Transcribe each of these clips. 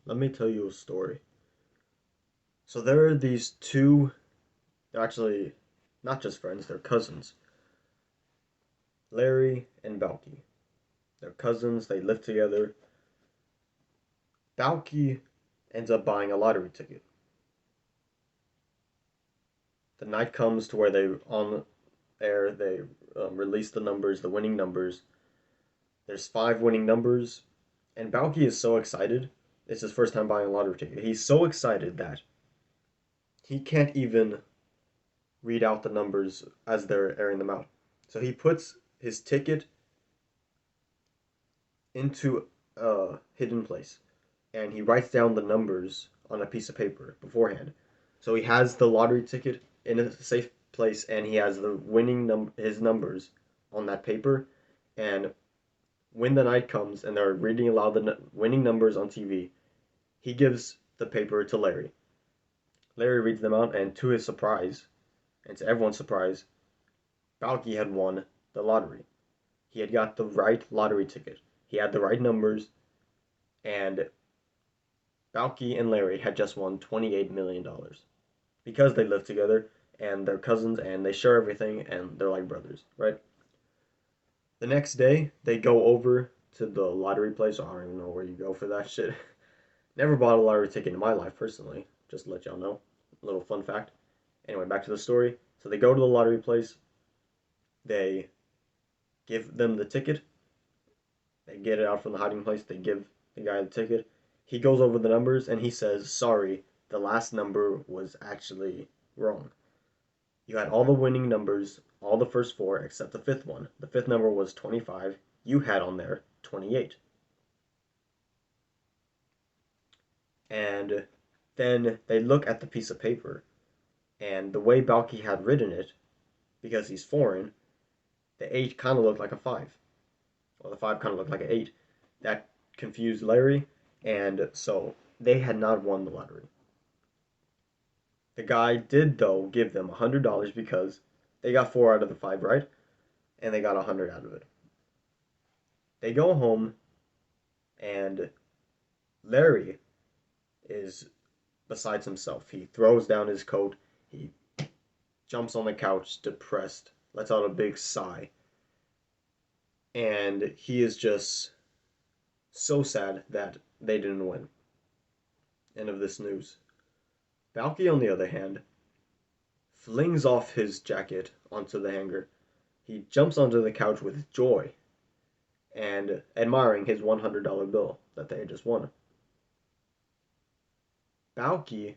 Let me tell you a story. So there are these two, they're actually not just friends, they're cousins. Larry and Balky. They're cousins, they live together. Balky ends up buying a lottery ticket. The night comes to where they on air they release the numbers, the winning numbers. There's five winning numbers, and Balky is so excited. It's his first time buying a lottery ticket. He's so excited that he can't even read out the numbers as they're airing them out. So he puts his ticket into a hidden place and he writes down the numbers on a piece of paper beforehand. So he has the lottery ticket in a safe place and he has the his numbers on that paper. And when the night comes and they're reading aloud the winning numbers on TV, he gives the paper to Larry. Larry reads them out, and to his surprise, and to everyone's surprise, Balky had won the lottery. He had got the right lottery ticket. He had the right numbers, and Balky and Larry had just won $28 million because they live together and they're cousins and they share everything and they're like brothers, right? The next day, they go over to the lottery place. I don't even know where you go for that shit. Never bought a lottery ticket in my life personally, just to let y'all know. A little fun fact. Anyway, back to the story. So they go to the lottery place, they give them the ticket, they get it out from the hiding place, they give the guy the ticket. He goes over the numbers and he says, "Sorry, the last number was actually wrong. You had all the winning numbers, all the first four, except the fifth one. The fifth number was 25. You had on there 28." And then they look at the piece of paper, and the way Balky had written it, because he's foreign, the 8 kind of looked like a 5. Or the 5 kind of looked like an 8. That confused Larry, and so they had not won the lottery. The guy did, though, give them $100 because they got 4 out of the 5 right, and they got 100 out of it. They go home, and Larry is besides himself. He throws down his coat, he jumps on the couch, depressed, lets out a big sigh, and he is just so sad that they didn't win. End of this news. Balky, on the other hand, flings off his jacket onto the hanger. He jumps onto the couch with joy and admiring his $100 bill that they had just won. Balky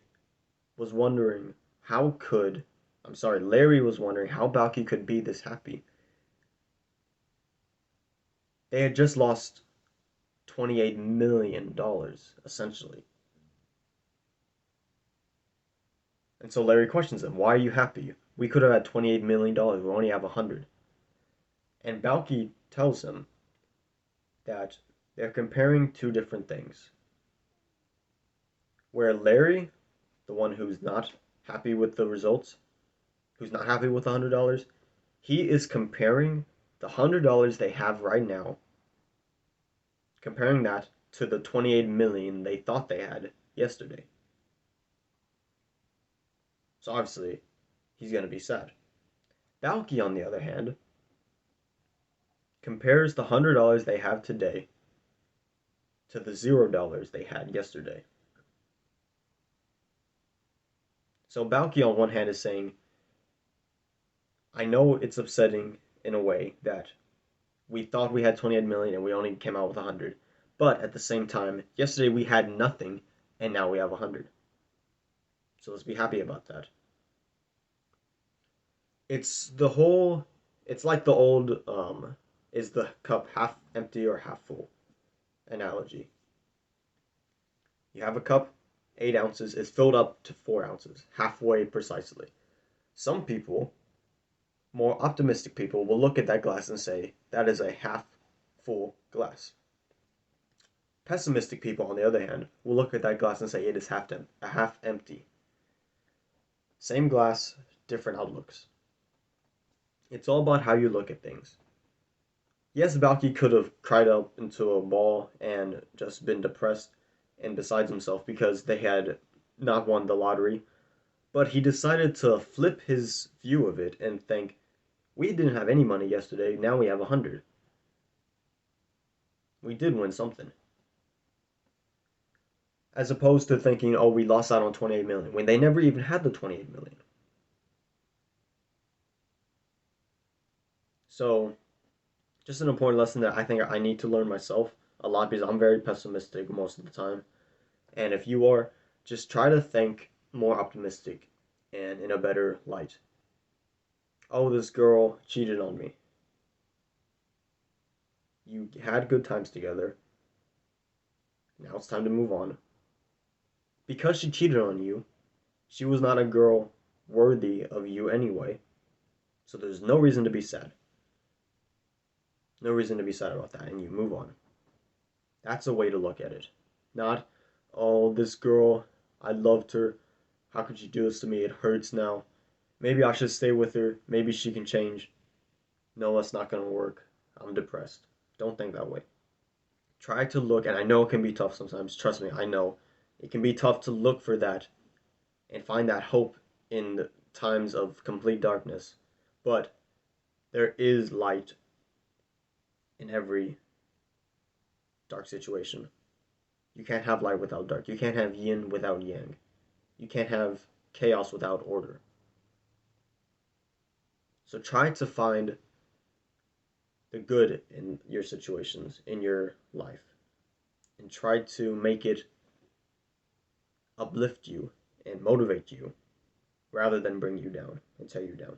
was wondering how could, I'm sorry, Larry was wondering how Balky could be this happy. They had just lost $28 million, essentially. And so Larry questions him, "Why are you happy? We could have had $28 million. We only have 100." And Balky tells him that they're comparing two different things. Where Larry, the one who's not happy with the results, who's not happy with the $100, he is comparing the $100 they have right now, comparing that to the 28 million they thought they had yesterday. So obviously, he's going to be sad. Balky, on the other hand, compares the $100 they have today to the $0 they had yesterday. So Balky, on one hand, is saying, I know it's upsetting in a way that we thought we had 28 million and we only came out with 100. But at the same time, yesterday we had nothing and now we have 100. So let's be happy about that. It's the whole, it's like the old, is the cup half empty or half full analogy. You have a cup, 8 ounces, it's filled up to 4 ounces, halfway precisely. Some people, more optimistic people, will look at that glass and say, that is a half full glass. Pessimistic people, on the other hand, will look at that glass and say it is half empty. Same glass, different outlooks. It's all about how you look at things. Yes, Balky could have cried up into a ball and just been depressed and besides himself because they had not won the lottery. But he decided to flip his view of it and think, we didn't have any money yesterday, now we have 100. We did win something. As opposed to thinking, oh, we lost out on 28 million when they never even had the 28 million. So, just an important lesson that I think I need to learn myself a lot because I'm very pessimistic most of the time. And if you are, just try to think more optimistic and in a better light. Oh, this girl cheated on me. You had good times together. Now it's time to move on. Because she cheated on you, she was not a girl worthy of you anyway. So there's no reason to be sad. No reason to be sad about that, and you move on. That's a way to look at it. Not, oh, this girl, I loved her. How could she do this to me? It hurts now. Maybe I should stay with her. Maybe she can change. No, that's not going to work. I'm depressed. Don't think that way. Try to look, and I know it can be tough sometimes. Trust me, I know. It can be tough to look for that and find that hope in times of complete darkness. But there is light in every dark situation. You can't have light without dark. You can't have yin without yang. You can't have chaos without order. So try to find the good in your situations, in your life, and try to make it uplift you and motivate you rather than bring you down and tear you down.